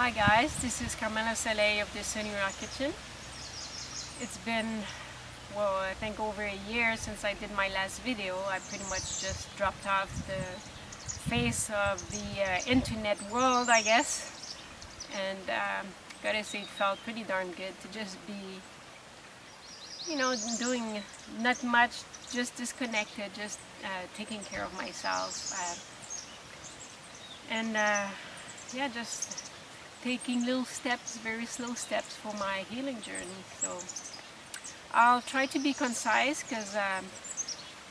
Hi guys, this is Carmella Soleil of the Sunny Rock Kitchen. It's been, well, I think over a year since I did my last video. I pretty much just dropped off the face of the internet world, I guess. And gotta say, it felt pretty darn good to just be, doing not much, just disconnected, just taking care of myself. Yeah, just taking little steps, very slow steps for my healing journey. So I'll try to be concise because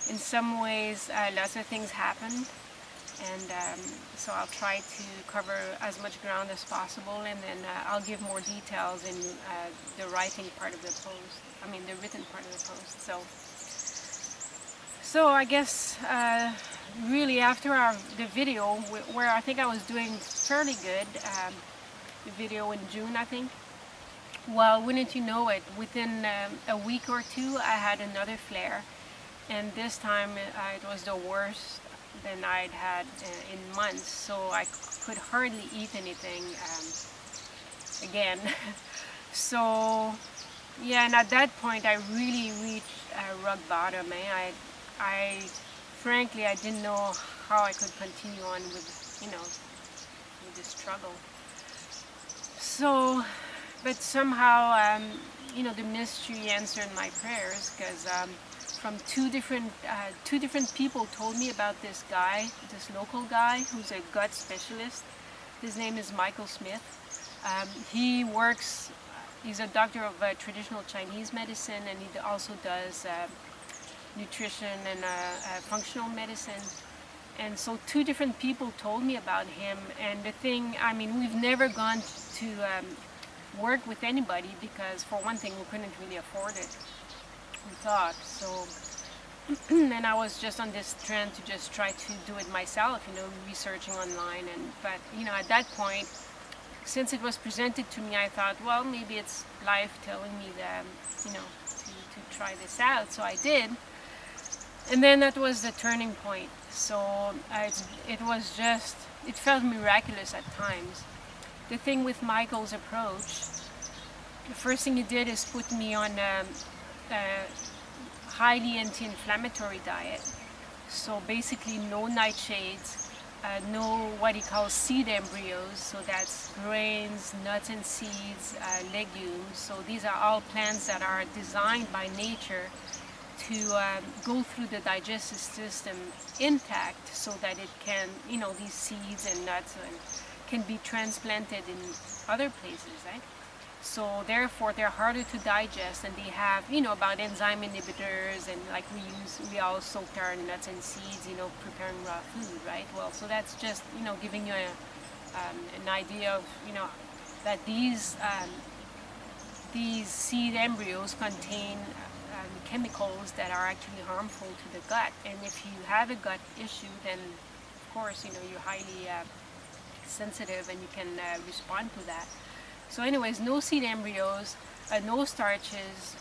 in some ways lots of things happened, and so I'll try to cover as much ground as possible, and then I'll give more details in the writing part of the post, the written part of the post. So I guess really after the video where I think I was doing fairly good, the video in June, I think. Well, wouldn't you know it, within a week or two I had another flare, and this time it was the worst than I'd had in months, so I could hardly eat anything again. So yeah, and at that point I really reached rock bottom. I frankly I didn't know how I could continue on with this struggle. So, but somehow, the mystery answered my prayers, because from two different people told me about this guy, this local guy who's a gut specialist. His name is Michael Smith. He's a doctor of traditional Chinese medicine, and he also does nutrition and functional medicine. And so two different people told me about him, and the thing, we've never gone to work with anybody because, for one thing, we couldn't really afford it, we thought. So, and I was just on this trend to just try to do it myself, researching online. But at that point, since it was presented to me, I thought, well, maybe it's life telling me that, to try this out. So I did. And then that was the turning point. So it felt miraculous at times. The thing with Michael's approach, the first thing he did is put me on a highly anti-inflammatory diet. So basically no nightshades, no what he calls seed embryos, so that's grains, nuts and seeds, legumes. So these are all plants that are designed by nature to go through the digestive system intact, so that it can, these seeds and nuts can be transplanted in other places, right? So therefore they're harder to digest, and they have, about enzyme inhibitors, and like we all soaked our nuts and seeds, preparing raw food, right? Well, so that's just, giving you an idea of, that these seed embryos contain chemicals that are actually harmful to the gut. And if you have a gut issue, then of course, you're highly sensitive, and you can respond to that. So anyways, no seed embryos, no starches,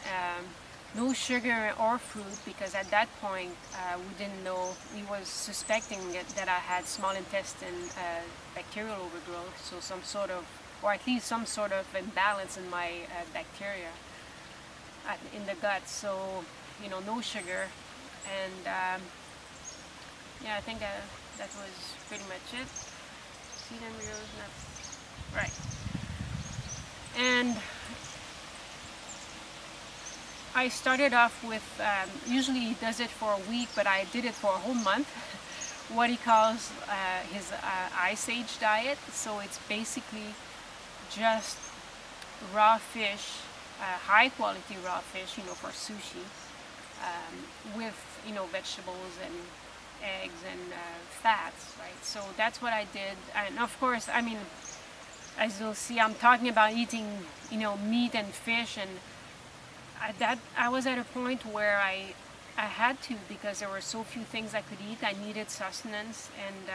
no sugar or fruit, because at that point we didn't know. We was suspecting that I had small intestine bacterial overgrowth, so some sort of, or at least some sort of imbalance in my bacteria in the gut. So no sugar, and yeah, I think that was pretty much it. Seed embryos, nuts, right? And I started off with, usually he does it for a week, but I did it for a whole month, what he calls his Ice Age diet. So it's basically just raw fish, high quality raw fish, for sushi, with, vegetables and eggs and fats, right? So that's what I did. And of course, as you'll see, I'm talking about eating, meat and fish, and I was at a point where I had to, because there were so few things I could eat. I needed sustenance, and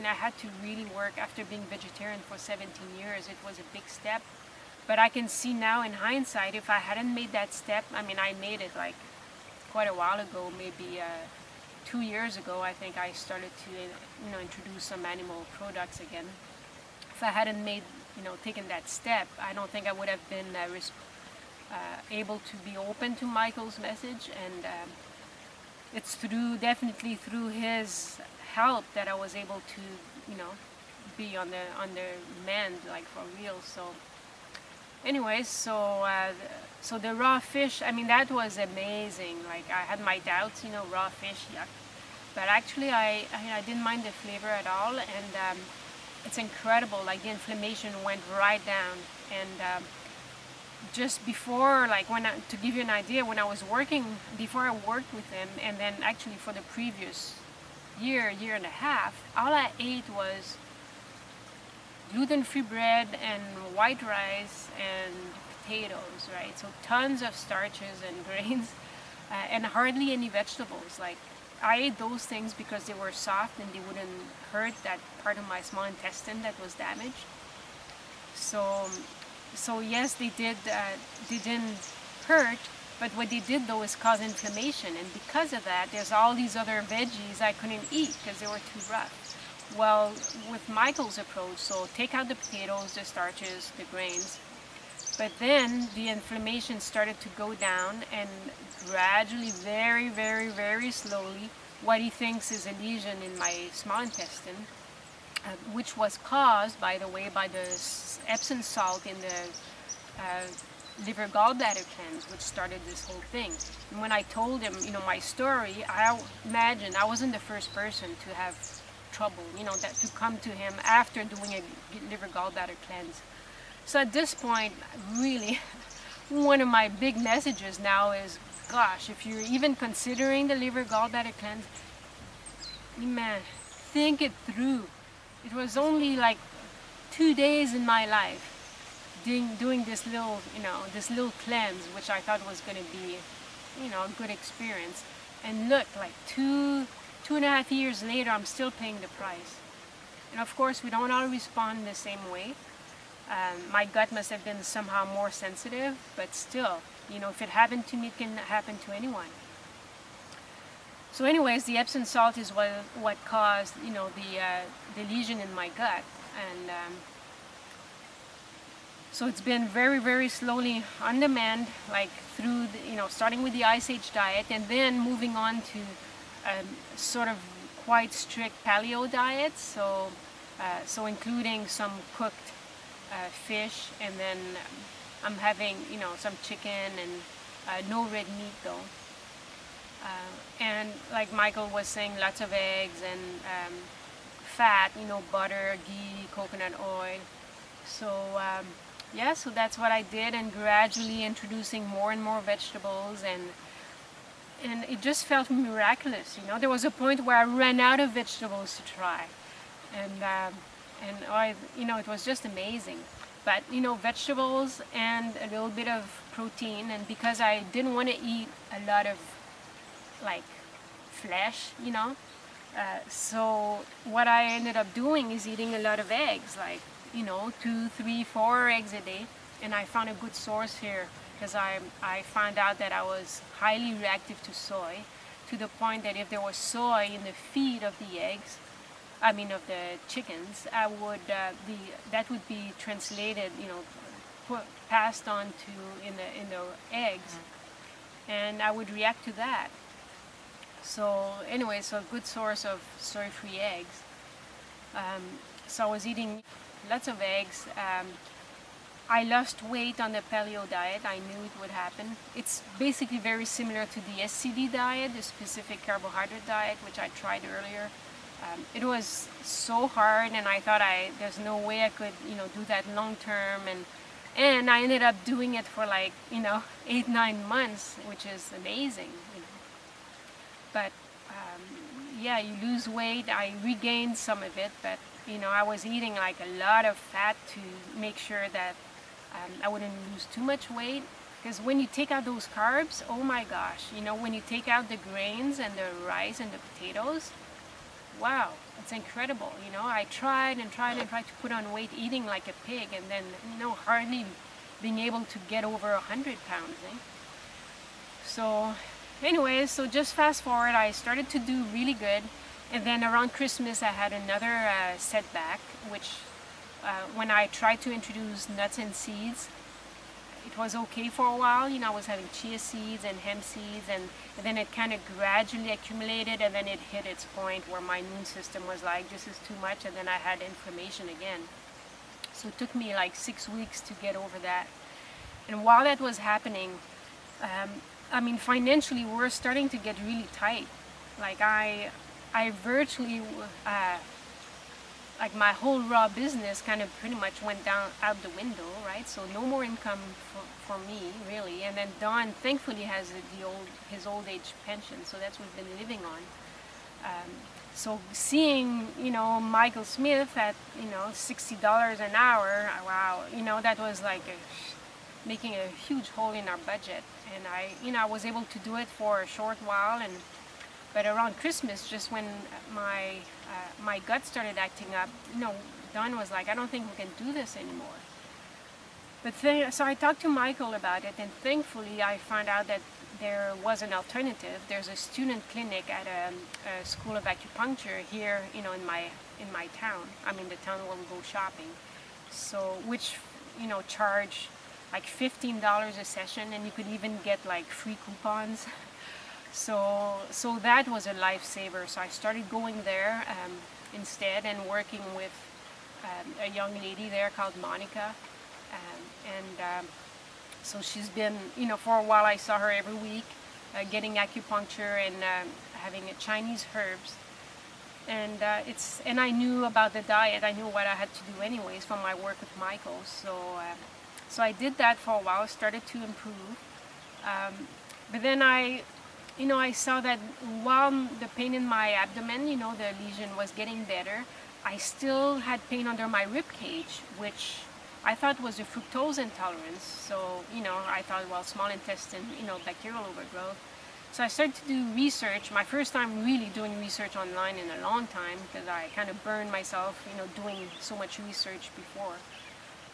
I had to really work. After being vegetarian for 17 years, it was a big step. But I can see now in hindsight, if I hadn't made that step, I made it like quite a while ago, maybe 2 years ago, I think I started to introduce some animal products again. If I hadn't made taken that step, I don't think I would have been able to be open to Michael's message. And it's definitely through his help that I was able to, be on the mend, like for real. So anyways, so the raw fish, I mean, that was amazing. Like, I had my doubts, raw fish, yuck. But actually, I didn't mind the flavor at all, and it's incredible. Like, the inflammation went right down. And just before, like, to give you an idea, when I was working, before I worked with him, and then actually for the previous year and a half, all I ate was gluten-free bread and white rice and potatoes, right? So tons of starches and grains, and hardly any vegetables. Like, I ate those things because they were soft and they wouldn't hurt that part of my small intestine that was damaged. So yes, they didn't hurt, but what they did though is cause inflammation, and because of that, there's all these other veggies I couldn't eat because they were too rough. Well, with Michael's approach, so take out the potatoes, the starches, the grains, but then the inflammation started to go down, and gradually, very, very, very slowly, what he thinks is a lesion in my small intestine, which was caused, by the way, by the Epsom salt in the liver gallbladder cleanse, which started this whole thing. And when I told him, my story, I imagine I wasn't the first person to have trouble, that to come to him after doing a liver gallbladder cleanse. So at this point, really, one of my big messages now is, gosh, if you're even considering the liver gallbladder cleanse, man, think it through. It was only like 2 days in my life doing this little cleanse, which I thought was going to be, a good experience. And look, like two and a half years later, I'm still paying the price. And of course, we don't all respond the same way. My gut must have been somehow more sensitive, but still, if it happened to me, it can happen to anyone. So anyways, the Epsom salt is what caused, the lesion in my gut. And so it's been very, very slowly on the mend, like through, starting with the Ice Age diet and then moving on to sort of quite strict paleo diet. So including some cooked fish, and then I'm having, some chicken and no red meat though. And like Michael was saying, lots of eggs and fat, butter, ghee, coconut oil. So yeah, so that's what I did, and gradually introducing more and more vegetables, and it just felt miraculous. There was a point where I ran out of vegetables to try, and it was just amazing. But vegetables and a little bit of protein, and because I didn't want to eat a lot of like flesh, so what I ended up doing is eating a lot of eggs, like 2, 3, 4 eggs a day. And I found a good source here, because I found out that I was highly reactive to soy, to the point that if there was soy in the feed of the eggs, of the chickens, that would be translated, passed on to in the eggs, and I would react to that. So anyway, so a good source of soy-free eggs. So I was eating lots of eggs. I lost weight on the paleo diet. I knew it would happen. It's basically very similar to the SCD diet, the specific carbohydrate diet, which I tried earlier. It was so hard, and I thought there's no way I could, do that long term, and I ended up doing it for like, 8-9 months, which is amazing. But yeah, you lose weight. I regained some of it, but I was eating like a lot of fat to make sure that I wouldn't lose too much weight. Because when you take out those carbs, oh my gosh, when you take out the grains and the rice and the potatoes, wow, it's incredible. I tried and tried and tried to put on weight eating like a pig, and then hardly being able to get over 100 pounds. So anyways, so just fast forward, I started to do really good, and then around Christmas I had another setback, which when I tried to introduce nuts and seeds, it was okay for a while. You know, I was having chia seeds and hemp seeds, and then it kind of gradually accumulated, and then it hit its point where my immune system was like, this is too much, and then I had inflammation again. So it took me like 6 weeks to get over that. And while that was happening, I mean, financially, we're starting to get really tight. Like I virtually, like my whole raw business kind of pretty much went down out the window, right? So no more income for me, really. And then Don, thankfully, has his old age pension, so that's what we've been living on. So seeing, you know, Michael Smith at, you know, $60 an hour, wow, you know, that was like making a huge hole in our budget. And I was able to do it for a short while, but around Christmas, just when my gut started acting up, you know, Don was like, I don't think we can do this anymore. But so I talked to Michael about it, and thankfully I found out that there was an alternative. There's a student clinic at a school of acupuncture here, you know, in my town. I'm in the town where we go shopping. So, which, you know, charge like $15 a session, and you could even get like free coupons. So that was a lifesaver. So I started going there instead, and working with a young lady there called Monica. So she's been, you know, for a while I saw her every week, getting acupuncture and having Chinese herbs. And I knew about the diet. I knew what I had to do anyways from my work with Michael. So I did that for a while, started to improve. But then I saw that while the pain in my abdomen, you know, the lesion was getting better, I still had pain under my rib cage, which I thought was a fructose intolerance. So, you know, I thought, well, small intestine, you know, bacterial overgrowth. So I started to do research, my first time really doing research online in a long time, because I kind of burned myself, you know, doing so much research before.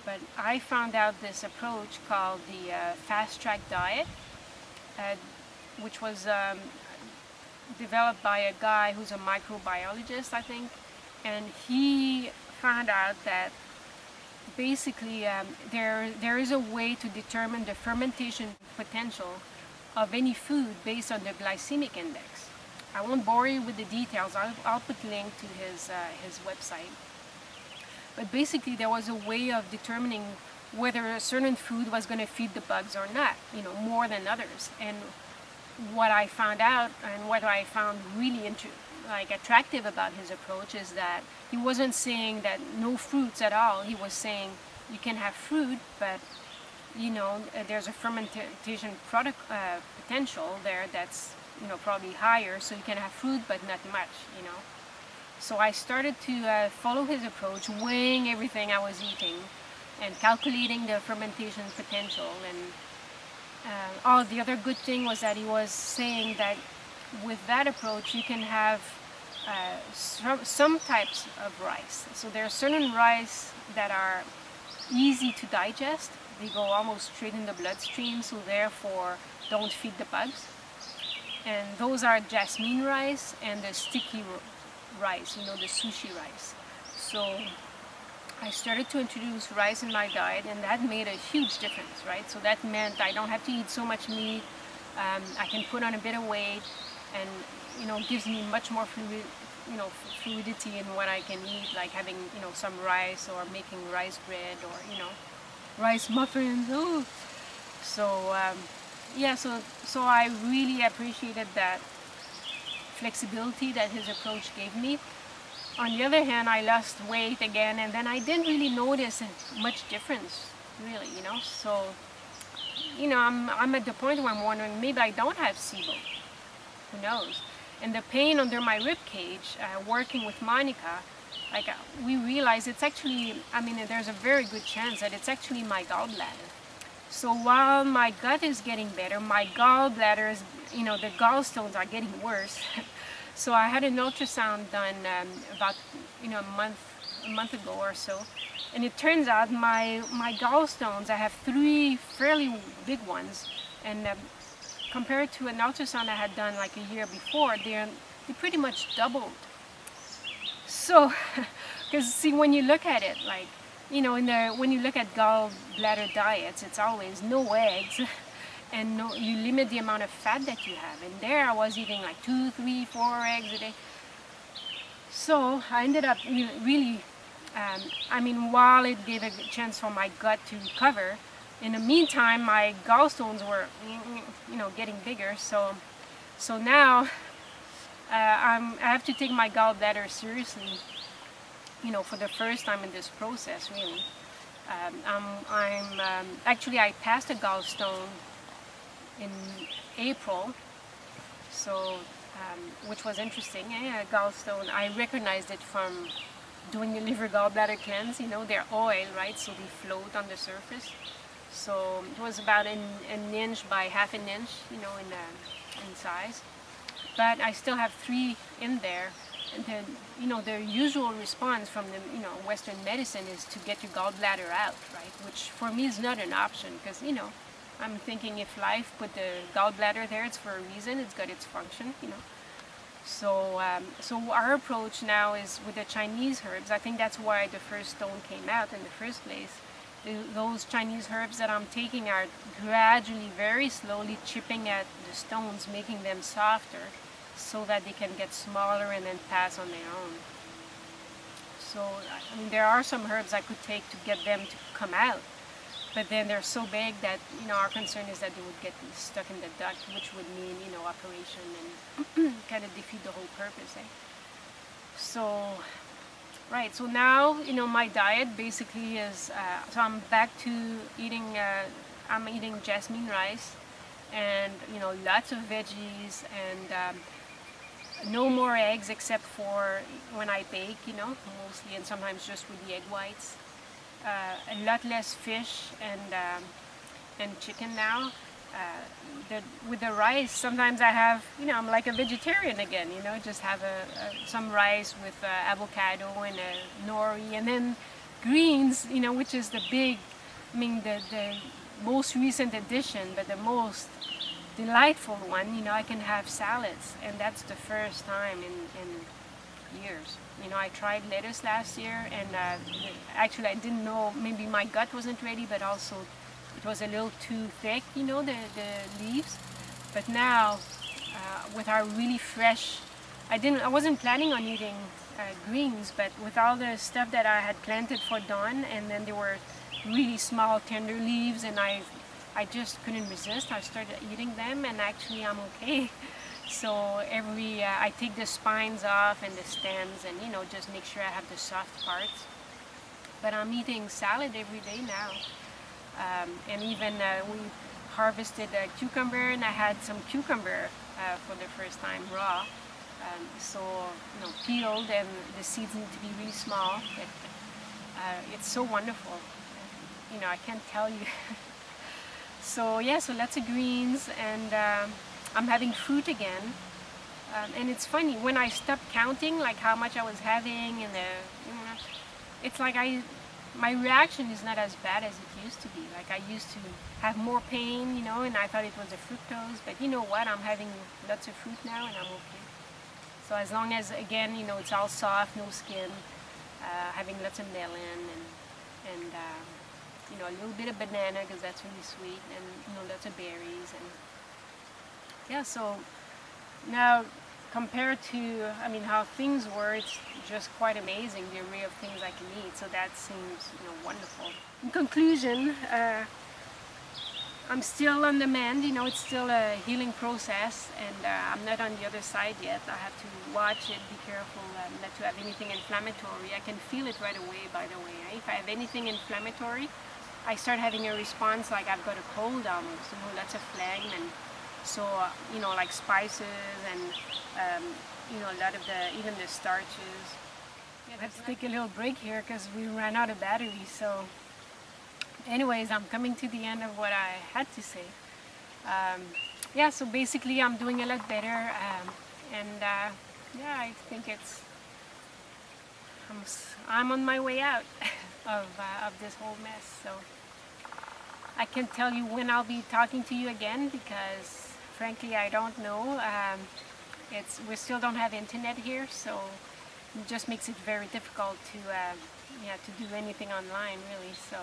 But I found out this approach called the fast track diet, which was developed by a guy who's a microbiologist, I think. And he found out that basically there is a way to determine the fermentation potential of any food based on the glycemic index. I won't bore you with the details. I'll put a link to his website. But basically there was a way of determining whether a certain food was going to feed the bugs or not, you know, more than others. And what I found out, and what I found really attractive about his approach, is that he wasn't saying that no fruits at all. He was saying you can have fruit, but, you know, there's a fermentation potential there that's, you know, probably higher, so you can have fruit but not much, you know. So I started to follow his approach, weighing everything I was eating and calculating the fermentation potential. And the other good thing was that he was saying that with that approach you can have some types of rice. So there are certain rice that are easy to digest. They go almost straight in the bloodstream, so therefore don't feed the bugs. And those are jasmine rice and the sticky rice, you know, the sushi rice. So I started to introduce rice in my diet, and that made a huge difference, right? So that meant I don't have to eat so much meat. I can put on a bit of weight, and, you know, gives me much more fluidity in what I can eat, like having, you know, some rice, or making rice bread, or, you know, rice muffins. Ooh. So yeah, so I really appreciated that flexibility that his approach gave me. On the other hand, I lost weight again, and then I didn't really notice much difference, really, you know. So, you know, I'm at the point where I'm wondering, maybe I don't have SIBO. Who knows? And the pain under my rib cage, working with Monica, like we realized it's actually, I mean, there's a very good chance that it's actually my gallbladder. So while my gut is getting better, my gallbladder is, you know, the gallstones are getting worse. So I had an ultrasound done about, you know, a month ago or so, and it turns out my gallstones, I have 3 fairly big ones, and compared to an ultrasound I had done like a year before, they pretty much doubled. So, because see, when you look at it, like you know, when you look at gallbladder diets, it's always no eggs, and no, you limit the amount of fat that you have. And there I was eating like 2, 3, 4 eggs a day. So I ended up really, I mean, while it gave a chance for my gut to recover, in the meantime, my gallstones were, you know, getting bigger. So now I have to take my gallbladder seriously, you know, for the first time in this process, really. Actually, I passed a gallstone in April, so which was interesting. A gallstone, I recognized it from doing the liver gallbladder cleanse. You know, they're oil, right? So they float on the surface. So it was about an inch by half an inch, you know, in size. But I still have 3 in there. And then, you know, the usual response from the, you know, Western medicine is to get your gallbladder out, right? Which for me is not an option because, you know, I'm thinking if life put the gallbladder there, it's for a reason. It's got its function, you know. So, so our approach now is with the Chinese herbs. I think that's why the first stone came out in the first place. Those Chinese herbs that I'm taking are gradually, very slowly chipping at the stones, making them softer so that they can get smaller and then pass on their own. So, I mean, there are some herbs I could take to get them to come out, but then they're so big that, you know, our concern is that they would get stuck in the duct, which would mean, you know, operation and kind of defeat the whole purpose, eh? So, right, so now, you know, my diet basically is, so I'm back to eating, I'm eating jasmine rice and, you know, lots of veggies and no more eggs except for when I bake, you know, mostly, and sometimes just with the egg whites. A lot less fish and chicken now. With the rice, sometimes I have, you know, I'm like a vegetarian again, you know, just have some rice with avocado and a nori, and then greens, you know, which is the big, I mean, the most recent addition, but the most delightful one, you know, I can have salads, and that's the first time in years. You know, I tried lettuce last year, and actually I didn't know, maybe my gut wasn't ready, but also it was a little too thick, you know, the leaves. But now, with our really fresh, I wasn't planning on eating greens, but with all the stuff that I had planted for Dawn, and then there were really small, tender leaves, and I just couldn't resist. I started eating them, and actually I'm okay. So I take the spines off and the stems, and, you know, just make sure I have the soft parts. But I'm eating salad every day now. And even we harvested a cucumber, and I had some cucumber for the first time raw. So, you know, peeled, and the seeds need to be really small. But it's so wonderful. You know, I can't tell you. So yeah, so lots of greens, and I'm having fruit again. And it's funny, when I stopped counting, like how much I was having, and you know, it's like my reaction is not as bad as it used to be. Like I used to have more pain, you know, and I thought it was the fructose, but you know what, I'm having lots of fruit now and I'm okay. So as long as, again, you know, it's all soft, no skin, having lots of melon and you know, a little bit of banana because that's really sweet, and, you know, lots of berries, and yeah, so now compared to, I mean, how things were, it's just quite amazing, the array of things I can eat. So that seems, you know, wonderful. In conclusion, I'm still on the mend, you know, it's still a healing process, and I'm not on the other side yet. I have to watch it, be careful not to have anything inflammatory. I can feel it right away, by the way. If I have anything inflammatory, I start having a response like I've got a cold almost, you know, lots of phlegm, and so, you know, like spices and, you know, a lot of even the starches. Yeah, let's take a little break here because we ran out of battery. So anyways, I'm coming to the end of what I had to say. Yeah, so basically I'm doing a lot better, and yeah, I think I'm on my way out of this whole mess. So I can't tell you when I'll be talking to you again because, frankly, I don't know. We still don't have internet here, so it just makes it very difficult to yeah, to do anything online really. So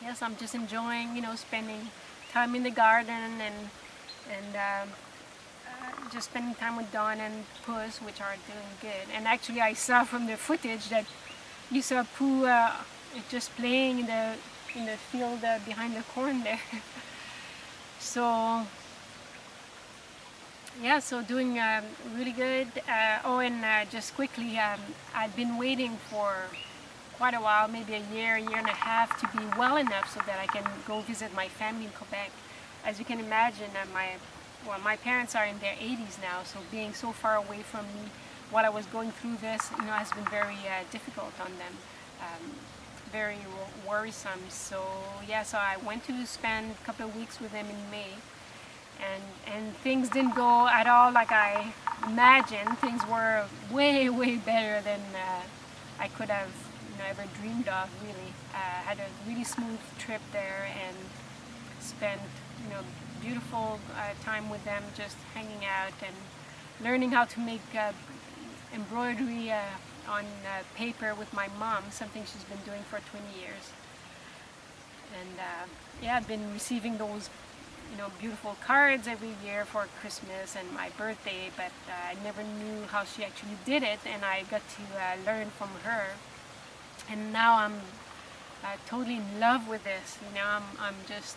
yes, I'm just enjoying, you know, spending time in the garden and just spending time with Dawn and Puss, which are doing good. And actually, I saw from the footage that you saw Pooh just playing in the field behind the corn there. So yeah, so doing really good. Oh, and just quickly, I've been waiting for quite a while, maybe a year and a half, to be well enough so that I can go visit my family in Quebec. As you can imagine, my parents are in their 80s now, so being so far away from me while I was going through this, you know, has been very difficult on them, very worrisome. So yeah, so I went to spend a couple of weeks with them in May, and things didn't go at all like I imagined. Things were way better than I could have, you know, ever dreamed of. Really, had a really smooth trip there and spent, you know, beautiful time with them, just hanging out and learning how to make embroidery on paper with my mom, something she's been doing for 20 years. And yeah, I've been receiving those, you know, beautiful cards every year for Christmas and my birthday, but I never knew how she actually did it, and I got to learn from her. And now I'm totally in love with this. You know, I'm just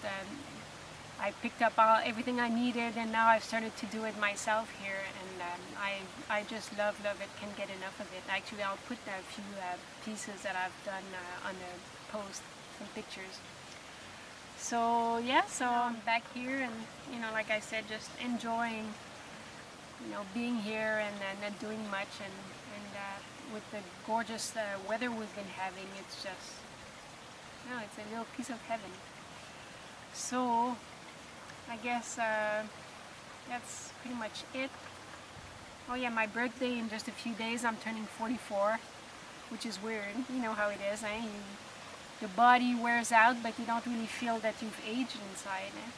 I picked up everything I needed, and now I've started to do it myself here, and I just love it, can't get enough of it. Actually, I'll put a few pieces that I've done on the post, some pictures. So yeah, so I'm back here, and you know, like I said, just enjoying, you know, being here and not doing much, and with the gorgeous weather we've been having, it's just, you know, it's a real piece of heaven. So I guess that's pretty much it. Oh yeah, my birthday in just a few days. I'm turning 44, which is weird. You know how it is, eh? Your body wears out, but you don't really feel that you've aged inside. Eh?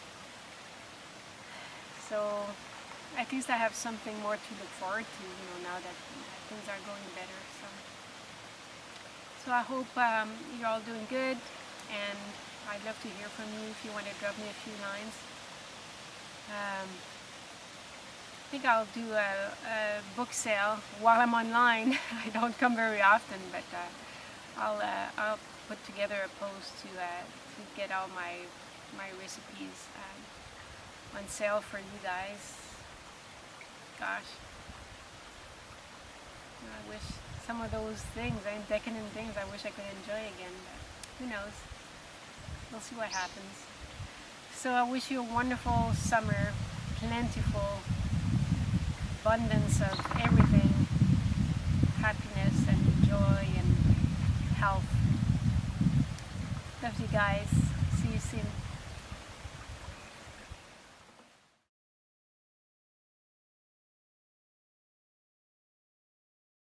So at least I have something more to look forward to, you know, now that things are going better. So I hope you're all doing good, and I'd love to hear from you if you want to drop me a few lines. I think I'll do a book sale while I'm online. I don't come very often, but I'll put together a post to get all my recipes on sale for you guys. Gosh, I wish some of those things, decadent things, I wish I could enjoy again, but who knows? We'll see what happens. So I wish you a wonderful summer, plentiful abundance of everything, happiness and joy and health. Love you guys. See you soon.